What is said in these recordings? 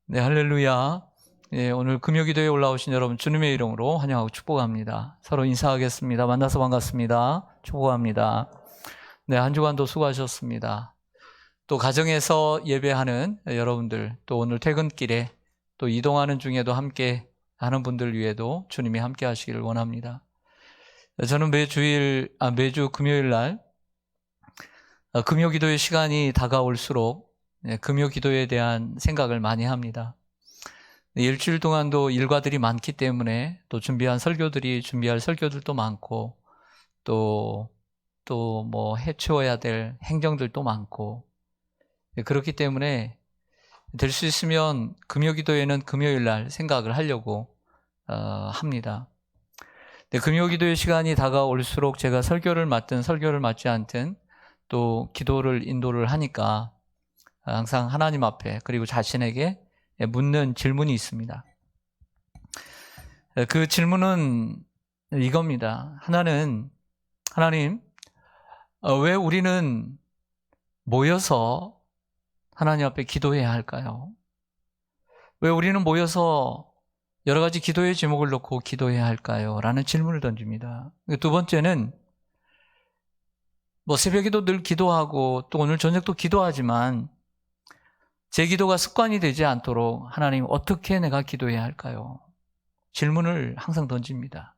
네, 할렐루야. 예, 오늘 금요기도에 올라오신 여러분 주님의 이름으로 환영하고 축복합니다. 서로 인사하겠습니다. 만나서 반갑습니다. 축복합니다. 네, 한 주간도 수고하셨습니다. 또 가정에서 예배하는 여러분들, 또 오늘 퇴근길에 또 이동하는 중에도 함께 하는 분들 위에도 주님이 함께 하시기를 원합니다. 저는 매주 금요일 날 금요기도의 시간이 다가올수록 금요기도에 대한 생각을 많이 합니다. 일주일 동안도 일과들이 많기 때문에 또 준비할 설교들도 많고 또 뭐 해치워야 될 행정들도 많고 그렇기 때문에 될 수 있으면 금요기도에는 금요일 날 생각을 하려고 합니다. 금요기도의 시간이 다가올수록 제가 설교를 맡지 않든 또 기도를 인도를 하니까 항상 하나님 앞에 그리고 자신에게 묻는 질문이 있습니다. 그 질문은 이겁니다. 하나님, 왜 우리는 모여서 하나님 앞에 기도해야 할까요? 왜 우리는 모여서 여러 가지 기도의 제목을 놓고 기도해야 할까요? 라는 질문을 던집니다. 두 번째는 새벽에도 늘 기도하고 또 오늘 저녁도 기도하지만 제 기도가 습관이 되지 않도록 하나님 어떻게 내가 기도해야 할까요? 질문을 항상 던집니다.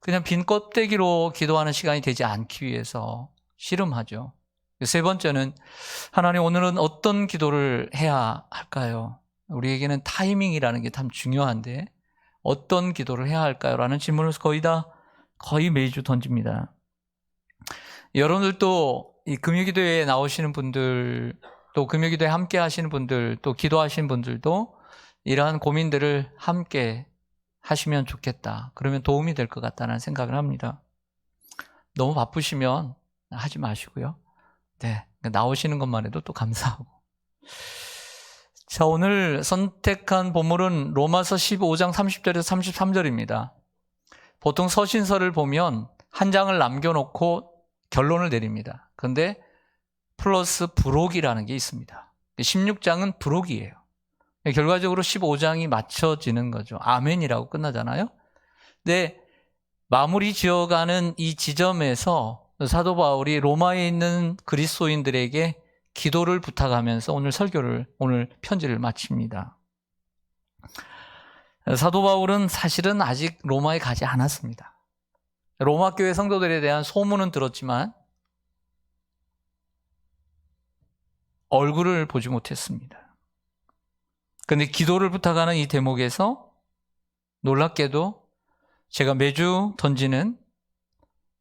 그냥 빈 껍데기로 기도하는 시간이 되지 않기 위해서 씨름하죠. 세 번째는 하나님 오늘은 어떤 기도를 해야 할까요? 우리에게는 타이밍이라는 게 참 중요한데 어떤 기도를 해야 할까요? 라는 질문을 거의 매주 던집니다. 여러분들도 이 금요기도에 나오시는 분들, 또 금요기도에 함께 하시는 분들, 또 기도하시는 분들도 이러한 고민들을 함께 하시면 좋겠다. 그러면 도움이 될 것 같다는 생각을 합니다. 너무 바쁘시면 하지 마시고요. 네, 나오시는 것만 해도 또 감사하고. 자, 오늘 선택한 본문은 로마서 15장 30절에서 33절입니다. 보통 서신서를 보면 한 장을 남겨놓고 결론을 내립니다. 그런데 플러스 부록이라는 게 있습니다. 16장은 부록이에요. 결과적으로 15장이 맞춰지는 거죠. 아멘이라고 끝나잖아요. 근데 마무리 지어가는 이 지점에서 사도 바울이 로마에 있는 그리스도인들에게 기도를 부탁하면서 오늘 편지를 마칩니다. 사도 바울은 사실은 아직 로마에 가지 않았습니다. 로마 교회 성도들에 대한 소문은 들었지만 얼굴을 보지 못했습니다. 그런데 기도를 부탁하는 이 대목에서 놀랍게도 제가 매주 던지는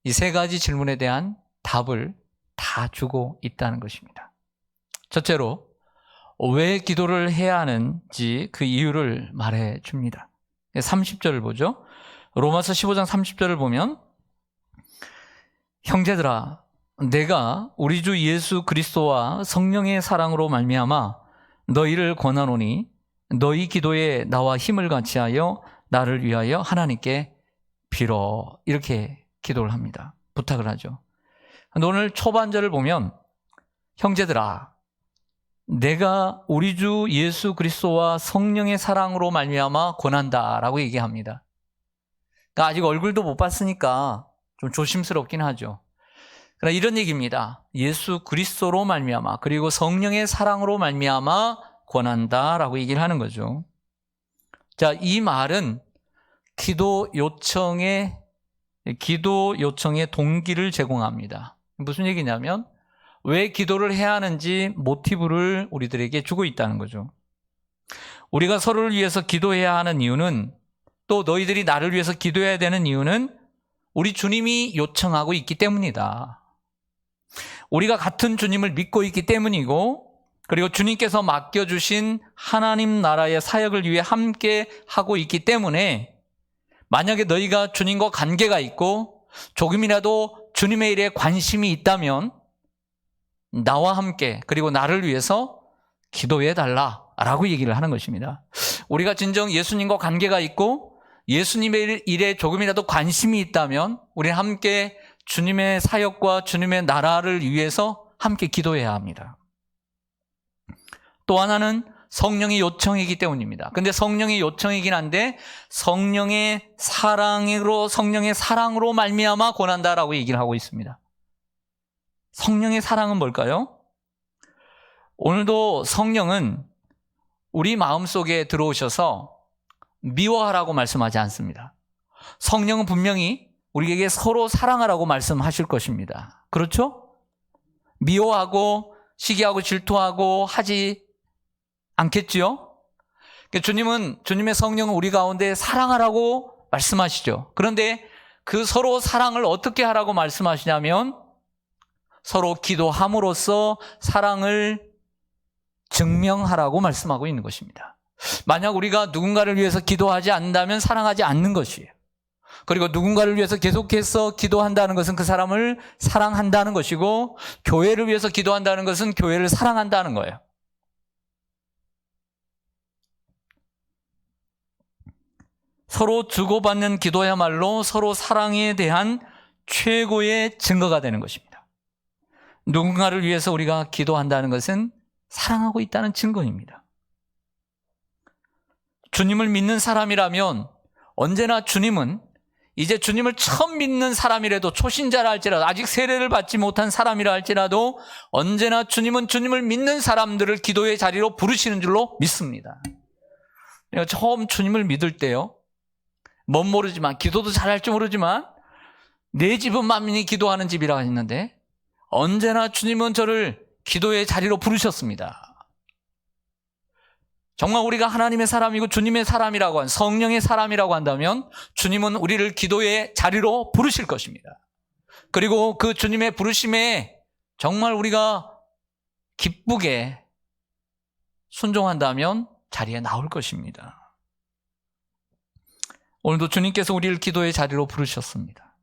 이 세 가지 질문에 대한 답을 다 주고 있다는 것입니다. 첫째로 왜 기도를 해야 하는지 그 이유를 말해 줍니다. 30절을 보죠. 로마서 15장 30절을 보면 형제들아 내가 우리 주 예수 그리스도와 성령의 사랑으로 말미암아 너희를 권하노니 너희 기도에 나와 힘을 같이하여 나를 위하여 하나님께 빌어. 이렇게 기도를 합니다. 부탁을 하죠. 오늘 초반절을 보면 형제들아 내가 우리 주 예수 그리스도와 성령의 사랑으로 말미암아 권한다라고 얘기합니다. 그러니까 아직 얼굴도 못 봤으니까 좀 조심스럽긴 하죠. 그러나 이런 얘기입니다. 예수 그리스도로 말미암아 그리고 성령의 사랑으로 말미암아 권한다라고 얘기를 하는 거죠. 자, 이 말은 기도 요청의 동기를 제공합니다. 무슨 얘기냐면 왜 기도를 해야 하는지 모티브를 우리들에게 주고 있다는 거죠. 우리가 서로를 위해서 기도해야 하는 이유는 또 너희들이 나를 위해서 기도해야 되는 이유는 우리 주님이 요청하고 있기 때문이다. 우리가 같은 주님을 믿고 있기 때문이고 그리고 주님께서 맡겨주신 하나님 나라의 사역을 위해 함께 하고 있기 때문에 만약에 너희가 주님과 관계가 있고 조금이라도 주님의 일에 관심이 있다면 나와 함께 그리고 나를 위해서 기도해 달라라고 얘기를 하는 것입니다. 우리가 진정 예수님과 관계가 있고 예수님의 일에 조금이라도 관심이 있다면 우리는 함께 주님의 사역과 주님의 나라를 위해서 함께 기도해야 합니다. 또 하나는 성령의 요청이기 때문입니다. 근데 성령의 요청이긴 한데 성령의 사랑으로 말미암아 권한다라고 얘기를 하고 있습니다. 성령의 사랑은 뭘까요? 오늘도 성령은 우리 마음속에 들어오셔서 미워하라고 말씀하지 않습니다. 성령은 분명히 우리에게 서로 사랑하라고 말씀하실 것입니다. 그렇죠? 미워하고 시기하고 질투하고 하지 않겠지요? 주님의 성령은 우리 가운데 사랑하라고 말씀하시죠. 그런데 그 서로 사랑을 어떻게 하라고 말씀하시냐면 서로 기도함으로써 사랑을 증명하라고 말씀하고 있는 것입니다. 만약 우리가 누군가를 위해서 기도하지 않는다면 사랑하지 않는 것이에요. 그리고 누군가를 위해서 계속해서 기도한다는 것은 그 사람을 사랑한다는 것이고, 교회를 위해서 기도한다는 것은 교회를 사랑한다는 거예요. 서로 주고받는 기도야말로 서로 사랑에 대한 최고의 증거가 되는 것입니다. 누군가를 위해서 우리가 기도한다는 것은 사랑하고 있다는 증거입니다. 주님을 믿는 사람이라면 언제나 주님은 이제 주님을 처음 믿는 사람이라도, 초신자라 할지라도, 아직 세례를 받지 못한 사람이라 할지라도 언제나 주님은 주님을 믿는 사람들을 기도의 자리로 부르시는 줄로 믿습니다. 내가 처음 주님을 믿을 때요, 뭔 모르지만, 기도도 잘할 줄 모르지만 내 집은 만민이 기도하는 집이라고 했는데 언제나 주님은 저를 기도의 자리로 부르셨습니다. 정말 우리가 하나님의 사람이고 주님의 사람이라고 성령의 사람이라고 한다면 주님은 우리를 기도의 자리로 부르실 것입니다. 그리고 그 주님의 부르심에 정말 우리가 기쁘게 순종한다면 자리에 나올 것입니다. 오늘도 주님께서 우리를 기도의 자리로 부르셨습니다.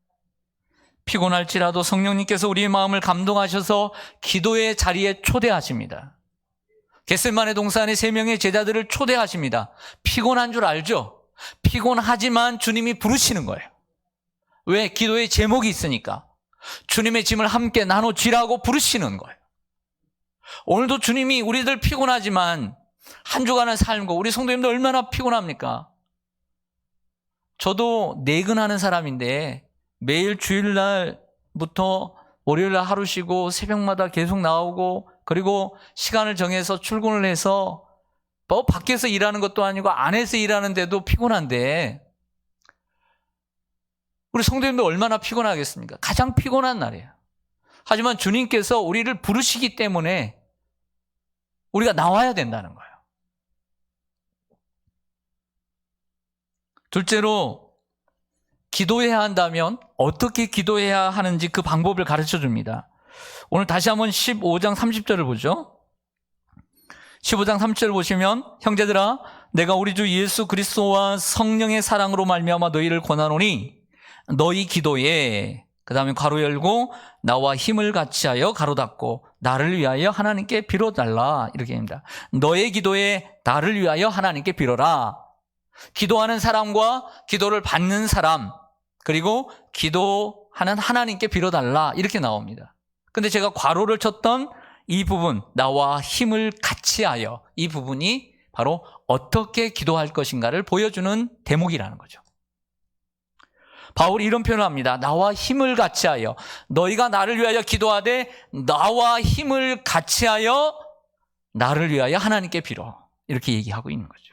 피곤할지라도 성령님께서 우리의 마음을 감동하셔서 기도의 자리에 초대하십니다. 겟세마네 동산에 3명의 제자들을 초대하십니다. 피곤한 줄 알죠? 피곤하지만 주님이 부르시는 거예요. 왜? 기도의 제목이 있으니까. 주님의 짐을 함께 나눠지라고 부르시는 거예요. 오늘도 주님이 우리들 피곤하지만 한 주간의 삶과 우리 성도님들 얼마나 피곤합니까? 저도 내근하는 사람인데 매일 주일날부터 월요일날 하루 쉬고 새벽마다 계속 나오고, 그리고 시간을 정해서 출근을 해서 밖에서 일하는 것도 아니고 안에서 일하는데도 피곤한데 우리 성도님들 얼마나 피곤하겠습니까? 가장 피곤한 날이에요. 하지만 주님께서 우리를 부르시기 때문에 우리가 나와야 된다는 거예요. 둘째로, 기도해야 한다면 어떻게 기도해야 하는지 그 방법을 가르쳐 줍니다. 오늘 다시 한번 15장 30절을 보죠. 15장 30절 보시면, 형제들아 내가 우리 주 예수 그리스도와 성령의 사랑으로 말미암아 너희를 권하노니 너희 기도에, 그 다음에 괄호 열고 나와 힘을 같이하여 가로 닫고 나를 위하여 하나님께 빌어달라, 이렇게 합니다. 너의 기도에 나를 위하여 하나님께 빌어라. 기도하는 사람과 기도를 받는 사람, 그리고 기도하는 하나님께 빌어달라, 이렇게 나옵니다. 근데 제가 괄호를 쳤던 이 부분, 나와 힘을 같이하여, 이 부분이 바로 어떻게 기도할 것인가를 보여주는 대목이라는 거죠. 바울이 이런 표현을 합니다. 나와 힘을 같이하여, 너희가 나를 위하여 기도하되 나와 힘을 같이하여 나를 위하여 하나님께 빌어, 이렇게 얘기하고 있는 거죠.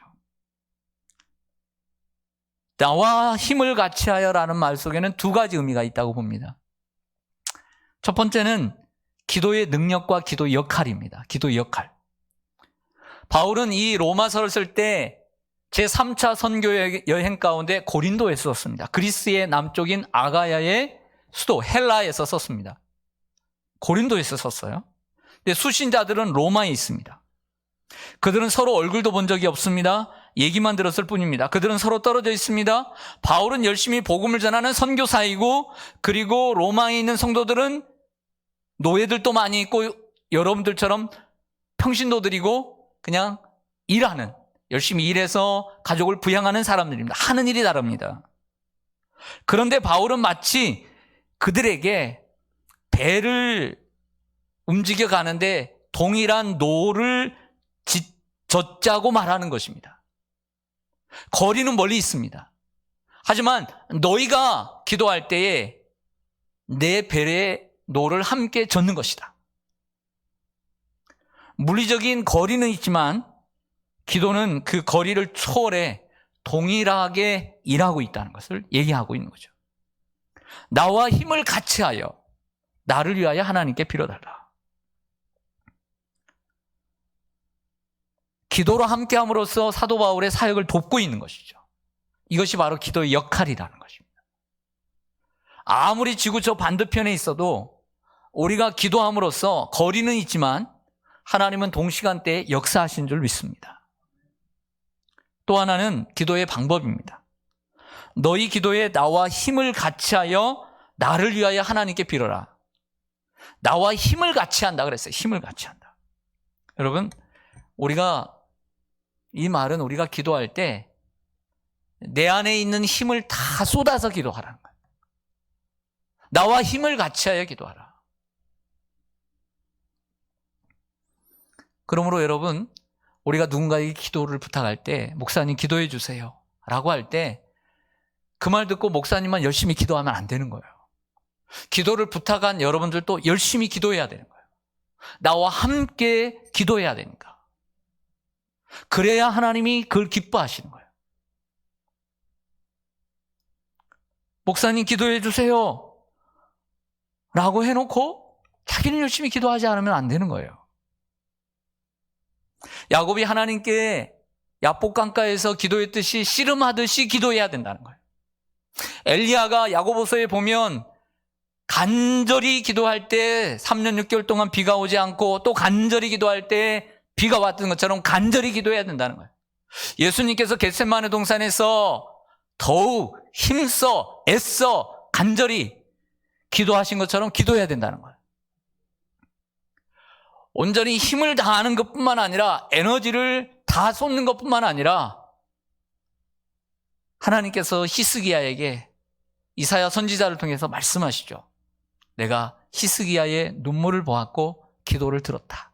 나와 힘을 같이하여라는 말 속에는 2가지 의미가 있다고 봅니다. 첫 번째는 기도의 능력과 기도 역할입니다. 기도 역할. 바울은 이 로마서를 쓸 때 제3차 선교 여행 가운데 고린도에 썼습니다. 그리스의 남쪽인 아가야의 수도 헬라에서 썼습니다. 고린도에서 썼어요. 근데 수신자들은 로마에 있습니다. 그들은 서로 얼굴도 본 적이 없습니다. 얘기만 들었을 뿐입니다. 그들은 서로 떨어져 있습니다. 바울은 열심히 복음을 전하는 선교사이고, 그리고 로마에 있는 성도들은 노예들도 많이 있고 여러분들처럼 평신도들이고 그냥 일하는, 열심히 일해서 가족을 부양하는 사람들입니다. 하는 일이 다릅니다. 그런데 바울은 마치 그들에게 배를 움직여 가는데 동일한 노를 젖자고 말하는 것입니다. 거리는 멀리 있습니다. 하지만 너희가 기도할 때에 내 배에 노를 함께 젓는 것이다. 물리적인 거리는 있지만 기도는 그 거리를 초월해 동일하게 일하고 있다는 것을 얘기하고 있는 거죠. 나와 힘을 같이 하여 나를 위하여 하나님께 빌어달라. 기도로 함께함으로써 사도 바울의 사역을 돕고 있는 것이죠. 이것이 바로 기도의 역할이라는 것입니다. 아무리 지구 저 반대편에 있어도 우리가 기도함으로써 거리는 있지만 하나님은 동시간대에 역사하신 줄 믿습니다. 또 하나는 기도의 방법입니다. 너희 기도에 나와 힘을 같이하여 나를 위하여 하나님께 빌어라. 나와 힘을 같이 한다 그랬어요. 힘을 같이 한다. 여러분, 이 말은 우리가 기도할 때 내 안에 있는 힘을 다 쏟아서 기도하라는 거예요. 나와 힘을 같이하여 기도하라. 그러므로 여러분, 우리가 누군가에게 기도를 부탁할 때 목사님 기도해 주세요 라고 할 때 그 말 듣고 목사님만 열심히 기도하면 안 되는 거예요. 기도를 부탁한 여러분들도 열심히 기도해야 되는 거예요. 나와 함께 기도해야 되니까. 그래야 하나님이 그걸 기뻐하시는 거예요. 목사님 기도해 주세요 라고 해놓고 자기는 열심히 기도하지 않으면 안 되는 거예요. 야곱이 하나님께 야복강가에서 기도했듯이 씨름하듯이 기도해야 된다는 거예요. 엘리야가 야고보서에 보면 간절히 기도할 때 3년 6개월 동안 비가 오지 않고 또 간절히 기도할 때 비가 왔던 것처럼 간절히 기도해야 된다는 거예요. 예수님께서 겟세마네 동산에서 더욱 힘써 애써 간절히 기도하신 것처럼 기도해야 된다는 거예요. 온전히 힘을 다하는 것뿐만 아니라 에너지를 다 쏟는 것뿐만 아니라 하나님께서 히스기야에게 이사야 선지자를 통해서 말씀하시죠. 내가 히스기야의 눈물을 보았고 기도를 들었다.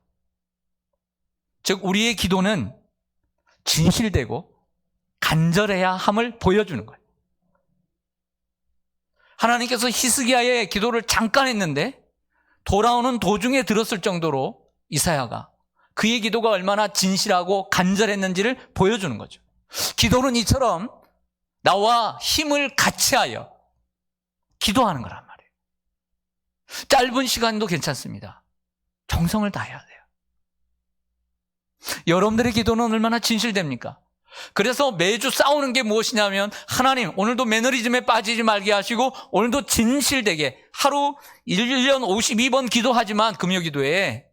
즉 우리의 기도는 진실되고 간절해야 함을 보여주는 거예요. 하나님께서 히스기야의 기도를 잠깐 했는데 돌아오는 도중에 들었을 정도로 이사야가 그의 기도가 얼마나 진실하고 간절했는지를 보여주는 거죠. 기도는 이처럼 나와 힘을 같이하여 기도하는 거란 말이에요. 짧은 시간도 괜찮습니다. 정성을 다해야 돼요. 여러분들의 기도는 얼마나 진실됩니까? 그래서 매주 싸우는 게 무엇이냐면 하나님 오늘도 매너리즘에 빠지지 말게 하시고 오늘도 진실되게 하루 1년 52번 기도하지만 금요기도에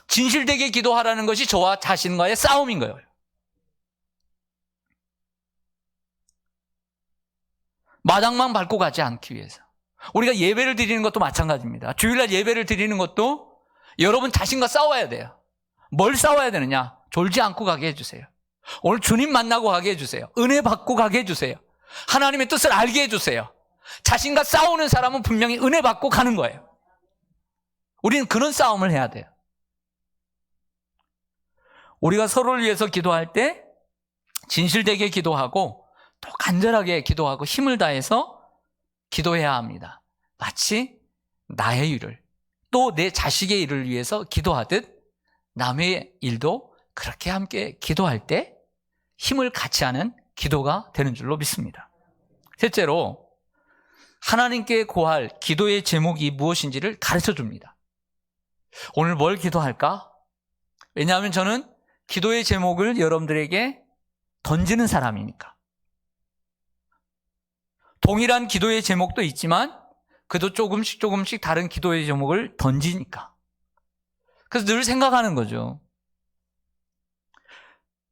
진실되게 기도하라는 것이 저와 자신과의 싸움인 거예요. 마당만 밟고 가지 않기 위해서. 우리가 예배를 드리는 것도 마찬가지입니다. 주일날 예배를 드리는 것도 여러분 자신과 싸워야 돼요. 뭘 싸워야 되느냐? 졸지 않고 가게 해주세요. 오늘 주님 만나고 가게 해주세요. 은혜 받고 가게 해주세요. 하나님의 뜻을 알게 해주세요. 자신과 싸우는 사람은 분명히 은혜 받고 가는 거예요. 우리는 그런 싸움을 해야 돼요. 우리가 서로를 위해서 기도할 때 진실되게 기도하고 또 간절하게 기도하고 힘을 다해서 기도해야 합니다. 마치 나의 일을 또 내 자식의 일을 위해서 기도하듯 남의 일도 그렇게 함께 기도할 때 힘을 같이 하는 기도가 되는 줄로 믿습니다. 셋째로 하나님께 구할 기도의 제목이 무엇인지를 가르쳐 줍니다. 오늘 뭘 기도할까? 왜냐하면 저는 기도의 제목을 여러분들에게 던지는 사람이니까. 동일한 기도의 제목도 있지만 그도 조금씩 다른 기도의 제목을 던지니까. 그래서 늘 생각하는 거죠.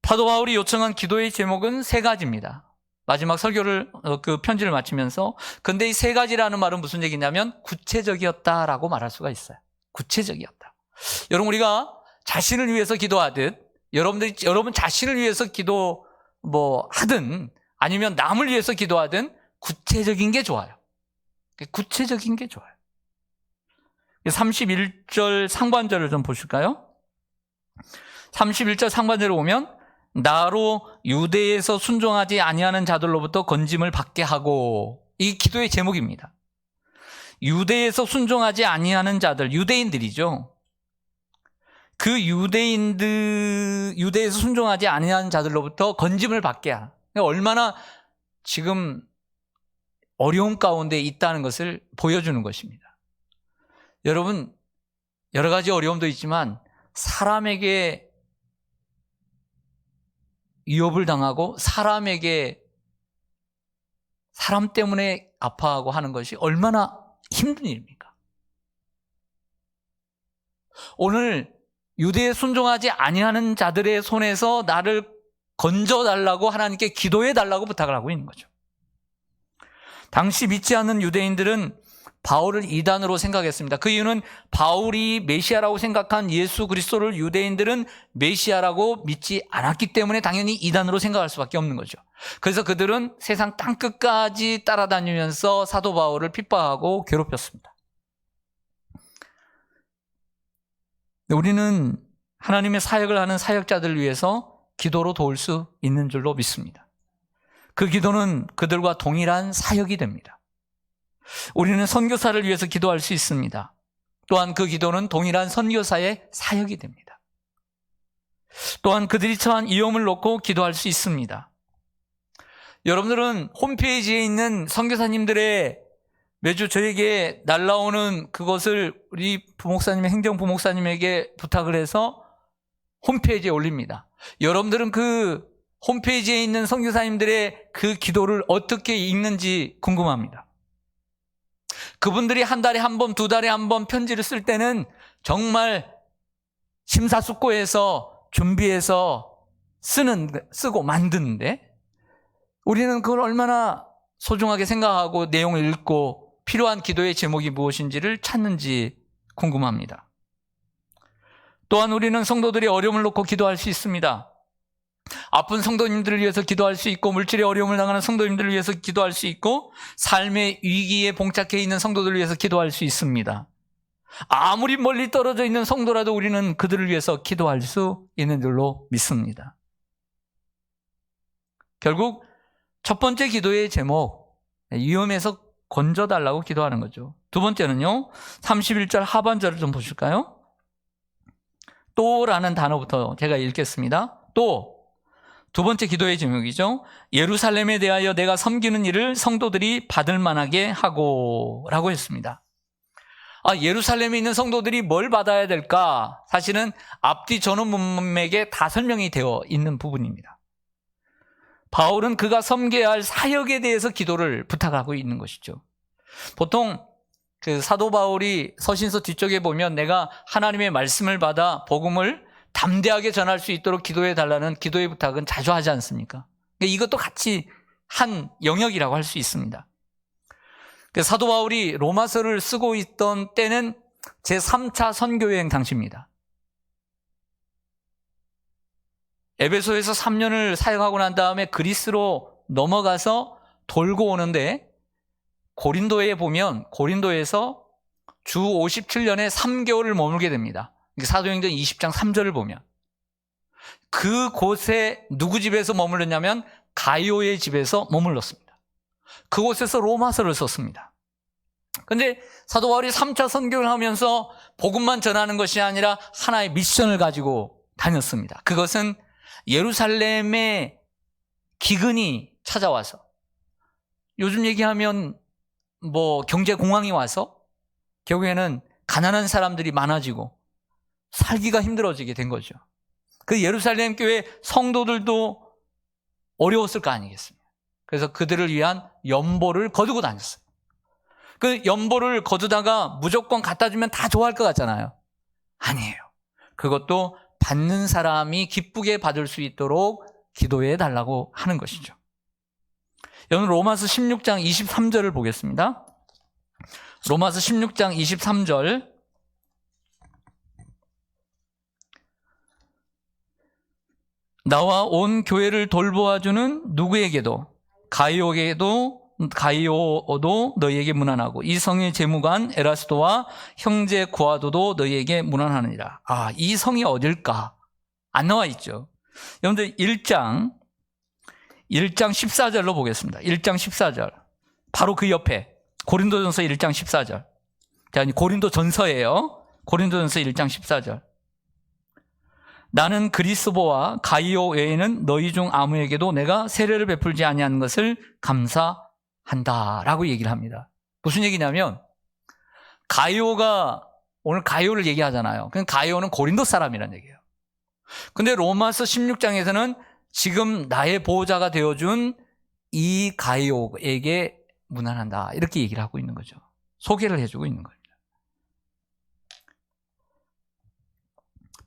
사도 바울이 요청한 기도의 제목은 3가지입니다. 마지막 설교를 그 편지를 마치면서 근데 이 3가지라는 말은 무슨 얘기냐면 구체적이었다라고 말할 수가 있어요. 구체적이었다. 여러분 우리가 자신을 위해서 기도하듯 여러분 자신을 위해서 기도 하든 아니면 남을 위해서 기도하든 구체적인 게 좋아요. 구체적인 게 좋아요. 31절 상반절을 좀 보실까요? 31절 상반절을 보면 나로 유대에서 순종하지 아니하는 자들로부터 건짐을 받게 하고, 이 기도의 제목입니다. 유대에서 순종하지 아니하는 자들, 유대인들이죠. 그 유대에서 순종하지 아니하는 자들로부터 건짐을 받게 하라. 얼마나 지금 어려움 가운데 있다는 것을 보여주는 것입니다. 여러분, 여러 가지 어려움도 있지만 사람에게 위협을 당하고 사람 때문에 아파하고 하는 것이 얼마나 힘든 일입니까? 오늘 유대에 순종하지 아니하는 자들의 손에서 나를 건져달라고 하나님께 기도해달라고 부탁을 하고 있는 거죠. 당시 믿지 않는 유대인들은 바울을 이단으로 생각했습니다. 그 이유는 바울이 메시아라고 생각한 예수 그리스도를 유대인들은 메시아라고 믿지 않았기 때문에 당연히 이단으로 생각할 수밖에 없는 거죠. 그래서 그들은 세상 땅끝까지 따라다니면서 사도 바울을 핍박하고 괴롭혔습니다. 우리는 하나님의 사역을 하는 사역자들을 위해서 기도로 도울 수 있는 줄로 믿습니다. 그 기도는 그들과 동일한 사역이 됩니다. 우리는 선교사를 위해서 기도할 수 있습니다. 또한 그 기도는 동일한 선교사의 사역이 됩니다. 또한 그들이 처한 위험을 놓고 기도할 수 있습니다. 여러분들은 홈페이지에 있는 선교사님들의 매주 저에게 날라오는 그것을 우리 부목사님, 행정 부목사님에게 부탁을 해서 홈페이지에 올립니다. 여러분들은 그 홈페이지에 있는 선교사님들의 그 기도를 어떻게 읽는지 궁금합니다. 그분들이 한 달에 한 번, 두 달에 한 번 편지를 쓸 때는 정말 심사숙고해서 준비해서 쓰고 만드는데 우리는 그걸 얼마나 소중하게 생각하고 내용을 읽고 필요한 기도의 제목이 무엇인지를 찾는지 궁금합니다. 또한 우리는 성도들이 어려움을 놓고 기도할 수 있습니다. 아픈 성도님들을 위해서 기도할 수 있고 물질의 어려움을 당하는 성도님들을 위해서 기도할 수 있고 삶의 위기에 봉착해 있는 성도들을 위해서 기도할 수 있습니다. 아무리 멀리 떨어져 있는 성도라도 우리는 그들을 위해서 기도할 수 있는 줄로 믿습니다. 결국 첫 번째 기도의 제목, 위험에서 건져달라고 기도하는 거죠. 두 번째는요, 31절 하반절을 좀 보실까요? 또라는 단어부터 제가 읽겠습니다. 또, 두 번째 기도의 제목이죠. 예루살렘에 대하여 내가 섬기는 일을 성도들이 받을 만하게 하고 라고 했습니다. 예루살렘에 있는 성도들이 뭘 받아야 될까? 사실은 앞뒤 전후 문맥에 다 설명이 되어 있는 부분입니다. 바울은 그가 섬겨야 할 사역에 대해서 기도를 부탁하고 있는 것이죠. 보통 그 사도 바울이 서신서 뒤쪽에 보면 내가 하나님의 말씀을 받아 복음을 담대하게 전할 수 있도록 기도해 달라는 기도의 부탁은 자주 하지 않습니까? 이것도 같이 한 영역이라고 할 수 있습니다. 사도 바울이 로마서를 쓰고 있던 때는 제3차 선교여행 당시입니다. 에베소에서 3년을 사역하고 난 다음에 그리스로 넘어가서 돌고 오는데 고린도에 보면 고린도에서 주 57년에 3개월을 머물게 됩니다. 사도행전 20장 3절을 보면 그곳에 누구 집에서 머물렀냐면 가이오의 집에서 머물렀습니다. 그곳에서 로마서를 썼습니다. 그런데 사도 바울이 3차 선교를 하면서 복음만 전하는 것이 아니라 하나의 미션을 가지고 다녔습니다. 그것은 예루살렘에 기근이 찾아와서 요즘 얘기하면 경제공황이 와서 결국에는 가난한 사람들이 많아지고 살기가 힘들어지게 된 거죠. 그 예루살렘 교회 성도들도 어려웠을 거 아니겠습니까? 그래서 그들을 위한 연보를 거두고 다녔어요. 그 연보를 거두다가 무조건 갖다 주면 다 좋아할 것 같잖아요. 아니에요. 그것도 받는 사람이 기쁘게 받을 수 있도록 기도해 달라고 하는 것이죠. 여러분 로마서 16장 23절을 보겠습니다. 로마서 16장 23절 나와 온 교회를 돌보아주는 누구에게도 가이오도 너희에게 문안하고 이 성의 재무관 에라스도와 형제 구아도도 너희에게 문안하느니라. 이 성이 어딜까? 안 나와 있죠. 여러분들 1장 14절로 보겠습니다. 1장 14절. 바로 그 옆에 고린도전서 1장 14절. 아니, 고린도전서예요. 고린도전서 1장 14절. 나는 그리스도와 가이오 외에는 너희 중 아무에게도 내가 세례를 베풀지 아니하는 것을 감사한다라고 얘기를 합니다. 무슨 얘기냐면 가이오가 오늘 가이오를 얘기하잖아요. 그럼 가이오는 고린도 사람이라는 얘기예요. 근데 로마서 16장에서는 지금 나의 보호자가 되어준 이 가이오에게 문안한다 이렇게 얘기를 하고 있는 거죠. 소개를 해주고 있는 겁니다.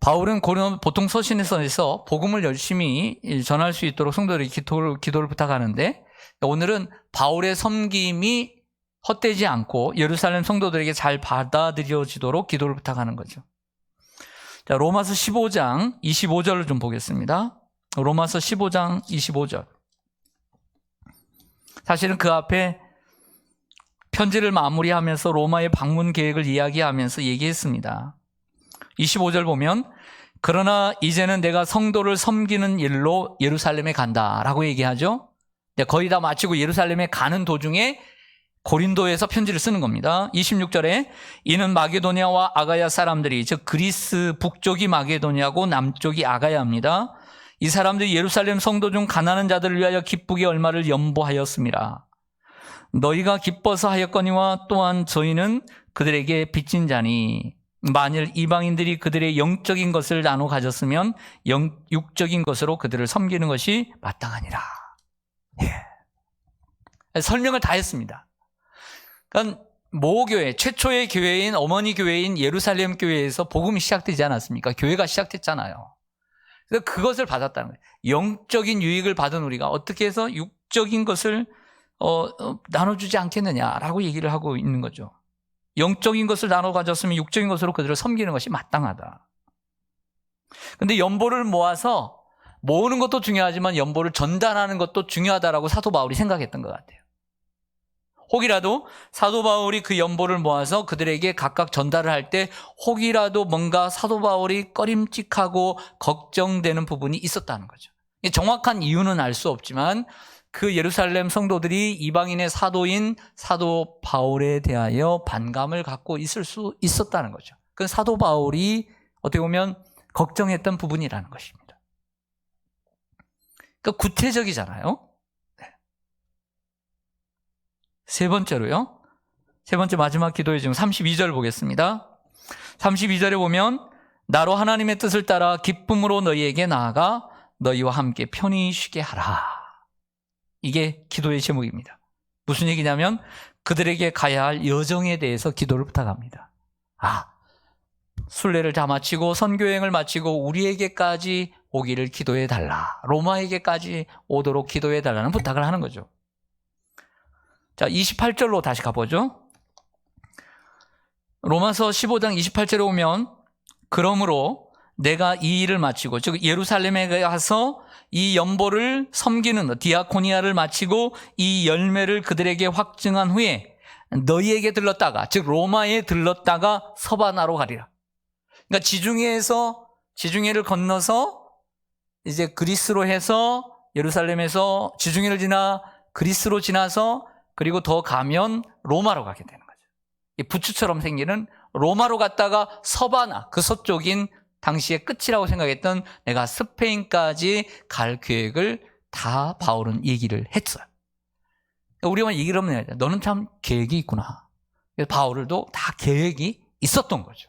바울은 보통 서신에서 복음을 열심히 전할 수 있도록 성도들이 기도를 부탁하는데 오늘은 바울의 섬김이 헛되지 않고 예루살렘 성도들에게 잘 받아들여지도록 기도를 부탁하는 거죠. 자, 로마서 15장 25절을 좀 보겠습니다. 로마서 15장 25절. 사실은 그 앞에 편지를 마무리하면서 로마의 방문 계획을 이야기하면서 얘기했습니다. 25절 보면 그러나 이제는 내가 성도를 섬기는 일로 예루살렘에 간다라고 얘기하죠. 거의 다 마치고 예루살렘에 가는 도중에 고린도에서 편지를 쓰는 겁니다. 26절에 이는 마게도냐와 아가야 사람들이 즉 그리스 북쪽이 마게도냐고 남쪽이 아가야입니다. 이 사람들이 예루살렘 성도 중 가난한 자들을 위하여 기쁘게 얼마를 연보하였습니다. 너희가 기뻐서 하였거니와 또한 저희는 그들에게 빚진 자니 만일 이방인들이 그들의 영적인 것을 나눠 가졌으면 육적인 것으로 그들을 섬기는 것이 마땅하니라. 예. 설명을 다 했습니다. 그러니까 모교회, 최초의 교회인 어머니 교회인 예루살렘 교회에서 복음이 시작되지 않았습니까? 교회가 시작됐잖아요. 그래서 그것을 받았다는 거예요. 영적인 유익을 받은 우리가 어떻게 해서 육적인 것을 나눠주지 않겠느냐라고 얘기를 하고 있는 거죠. 영적인 것을 나눠 가졌으면 육적인 것으로 그들을 섬기는 것이 마땅하다. 근데 연보를 모아서 모으는 것도 중요하지만 연보를 전달하는 것도 중요하다라고 사도 바울이 생각했던 것 같아요. 혹이라도 사도 바울이 그 연보를 모아서 그들에게 각각 전달을 할 때 혹이라도 뭔가 사도 바울이 꺼림칙하고 걱정되는 부분이 있었다는 거죠. 정확한 이유는 알 수 없지만 그 예루살렘 성도들이 이방인의 사도인 사도 바울에 대하여 반감을 갖고 있을 수 있었다는 거죠. 그건 사도 바울이 어떻게 보면 걱정했던 부분이라는 것입니다. 그러니까 구체적이잖아요. 네. 세 번째로요. 세 번째 마지막 기도의 지금 32절 보겠습니다. 32절에 보면 나로 하나님의 뜻을 따라 기쁨으로 너희에게 나아가 너희와 함께 편히 쉬게 하라. 이게 기도의 제목입니다. 무슨 얘기냐면 그들에게 가야 할 여정에 대해서 기도를 부탁합니다. 순례를 다 마치고 선교행을 마치고 우리에게까지 오기를 기도해 달라. 로마에게까지 오도록 기도해 달라는 부탁을 하는 거죠. 자, 28절로 다시 가보죠. 로마서 15장 28절에 오면 그러므로 내가 이 일을 마치고 즉 예루살렘에 가서 이 연보를 섬기는 디아코니아를 마치고 이 열매를 그들에게 확증한 후에 너희에게 들렀다가 즉 로마에 들렀다가 서바나로 가리라. 그러니까 지중해를 건너서 이제 그리스로 해서 예루살렘에서 지중해를 지나 그리스로 지나서 그리고 더 가면 로마로 가게 되는 거죠. 이 부츠처럼 생기는 로마로 갔다가 서바나 그 서쪽인 당시의 끝이라고 생각했던 내가 스페인까지 갈 계획을 다 바울은 얘기를 했어요. 우리만 얘기를 하면 너는 참 계획이 있구나. 그래서 바울도 다 계획이 있었던 거죠.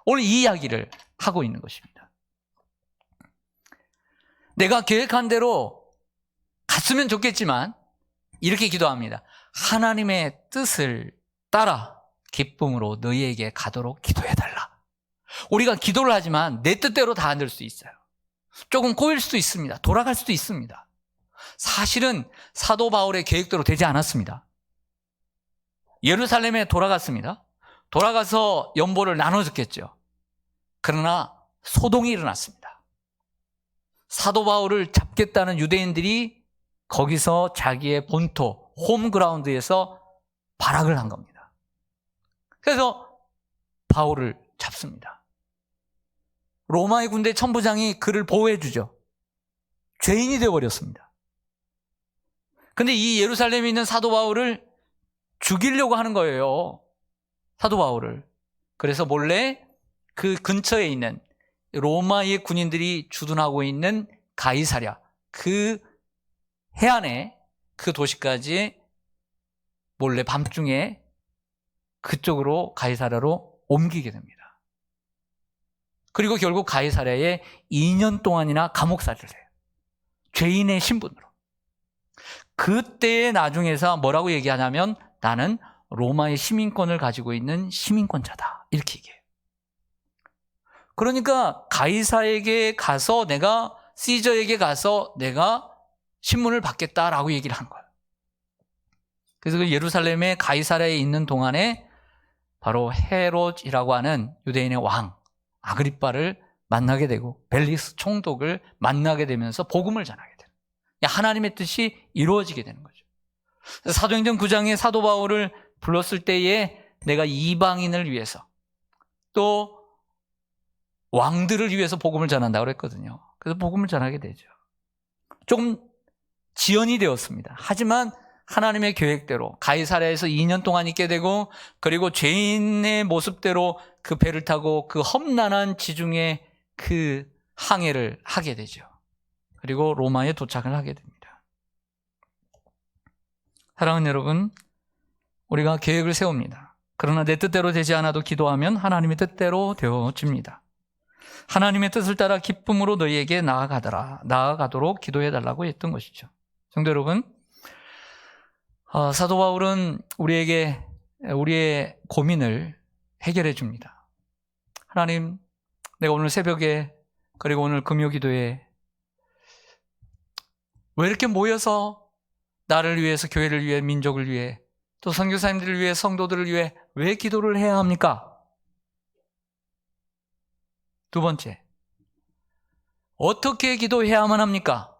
오늘 이 이야기를 하고 있는 것입니다. 내가 계획한 대로 갔으면 좋겠지만 이렇게 기도합니다. 하나님의 뜻을 따라 기쁨으로 너희에게 가도록 기도해달라. 우리가 기도를 하지만 내 뜻대로 다 안 될 수 있어요. 조금 꼬일 수도 있습니다. 돌아갈 수도 있습니다. 사실은 사도 바울의 계획대로 되지 않았습니다. 예루살렘에 돌아갔습니다. 돌아가서 연보를 나눠줬겠죠. 그러나 소동이 일어났습니다. 사도 바울을 잡겠다는 유대인들이 거기서 자기의 본토, 홈그라운드에서 발악을 한 겁니다. 그래서 바울을 잡습니다. 로마의 군대 천부장이 그를 보호해 주죠. 죄인이 되어버렸습니다. 근데 이 예루살렘에 있는 사도 바울을 죽이려고 하는 거예요. 사도 바울을. 그래서 몰래 그 근처에 있는 로마의 군인들이 주둔하고 있는 가이사랴, 그 해안에 그 도시까지 몰래 밤중에 그쪽으로 가이사랴로 옮기게 됩니다. 그리고 결국 가이사랴에 2년 동안이나 감옥살이를 해요. 죄인의 신분으로. 그때의 나중에서 뭐라고 얘기하냐면 나는 로마의 시민권을 가지고 있는 시민권자다. 이렇게 얘기해요. 그러니까 가이사에게 가서 시저에게 가서 내가 신문을 받겠다라고 얘기를 한 거예요. 그래서 그 예루살렘의 가이사랴에 있는 동안에 바로 헤롯이라고 하는 유대인의 왕 아그리빠를 만나게 되고 벨리스 총독을 만나게 되면서 복음을 전하게 돼요. 하나님의 뜻이 이루어지게 되는 거죠. 사도행전 9장에 사도 바울을 불렀을 때에 내가 이방인을 위해서 또 왕들을 위해서 복음을 전한다고 그랬거든요. 그래서 복음을 전하게 되죠. 조금 지연이 되었습니다. 하지만 하나님의 계획대로 가이사랴에서 2년 동안 있게 되고 그리고 죄인의 모습대로 그 배를 타고 그 험난한 지중해 그 항해를 하게 되죠. 그리고 로마에 도착을 하게 됩니다. 사랑하는 여러분, 우리가 계획을 세웁니다. 그러나 내 뜻대로 되지 않아도 기도하면 하나님의 뜻대로 되어집니다. 하나님의 뜻을 따라 기쁨으로 너희에게 나아가도록 기도해달라고 했던 것이죠. 성도 여러분, 사도 바울은 우리에게 우리의 고민을 해결해 줍니다. 하나님, 내가 오늘 새벽에 그리고 오늘 금요 기도에 왜 이렇게 모여서 나를 위해서, 교회를 위해, 민족을 위해, 또 선교사님들을 위해, 성도들을 위해 왜 기도를 해야 합니까? 두 번째, 어떻게 기도해야만 합니까?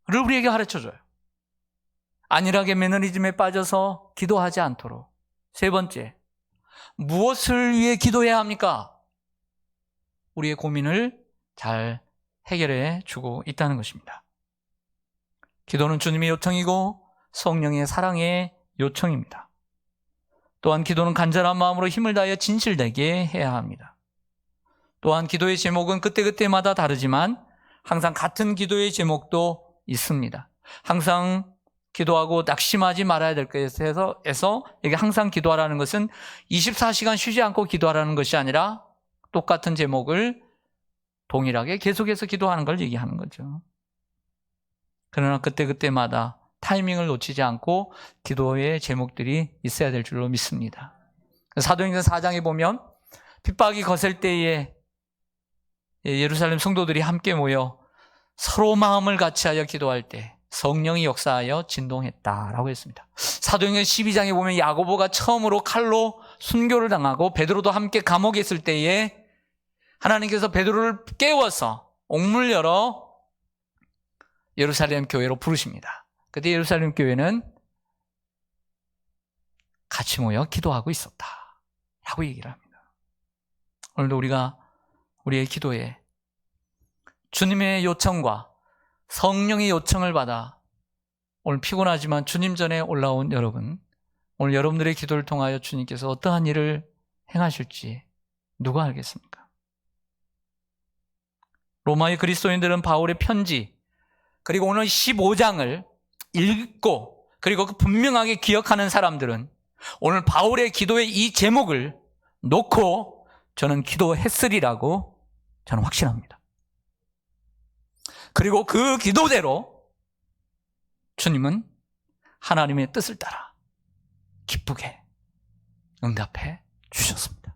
를 우리에게 가르쳐줘요. 안일하게 매너리즘에 빠져서 기도하지 않도록. 세 번째, 무엇을 위해 기도해야 합니까? 우리의 고민을 잘 해결해 주고 있다는 것입니다. 기도는 주님의 요청이고 성령의 사랑의 요청입니다. 또한 기도는 간절한 마음으로 힘을 다하여 진실되게 해야 합니다. 또한 기도의 제목은 그때그때마다 다르지만 항상 같은 기도의 제목도 있습니다. 항상 기도하고 낙심하지 말아야 될 것에서 이게 항상 기도하라는 것은 24시간 쉬지 않고 기도하라는 것이 아니라 똑같은 제목을 동일하게 계속해서 기도하는 걸 얘기하는 거죠. 그러나 그때그때마다 타이밍을 놓치지 않고 기도의 제목들이 있어야 될 줄로 믿습니다. 사도행전 4장에 보면 핍박이 거셀 때에 예루살렘 성도들이 함께 모여 서로 마음을 같이하여 기도할 때 성령이 역사하여 진동했다라고 했습니다. 사도행전 12장에 보면 야고보가 처음으로 칼로 순교를 당하고 베드로도 함께 감옥에 있을 때에 하나님께서 베드로를 깨워서 옥문 열어 예루살렘 교회로 부르십니다. 그때 예루살렘 교회는 같이 모여 기도하고 있었다라고 얘기를 합니다. 오늘도 우리가 우리의 기도에 주님의 요청과 성령의 요청을 받아 오늘 피곤하지만 주님 전에 올라온 여러분, 오늘 여러분들의 기도를 통하여 주님께서 어떠한 일을 행하실지 누가 알겠습니까? 로마의 그리스도인들은 바울의 편지 그리고 오늘 15장을 읽고 그리고 그 분명하게 기억하는 사람들은 오늘 바울의 기도의 이 제목을 놓고 저는 기도했으리라고 저는 확신합니다. 그리고 그 기도대로 주님은 하나님의 뜻을 따라 기쁘게 응답해 주셨습니다.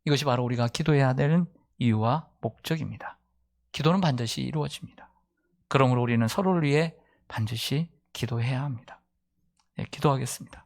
이것이 바로 우리가 기도해야 되는 이유와 목적입니다. 기도는 반드시 이루어집니다. 그러므로 우리는 서로를 위해 반드시 기도해야 합니다. 네, 기도하겠습니다.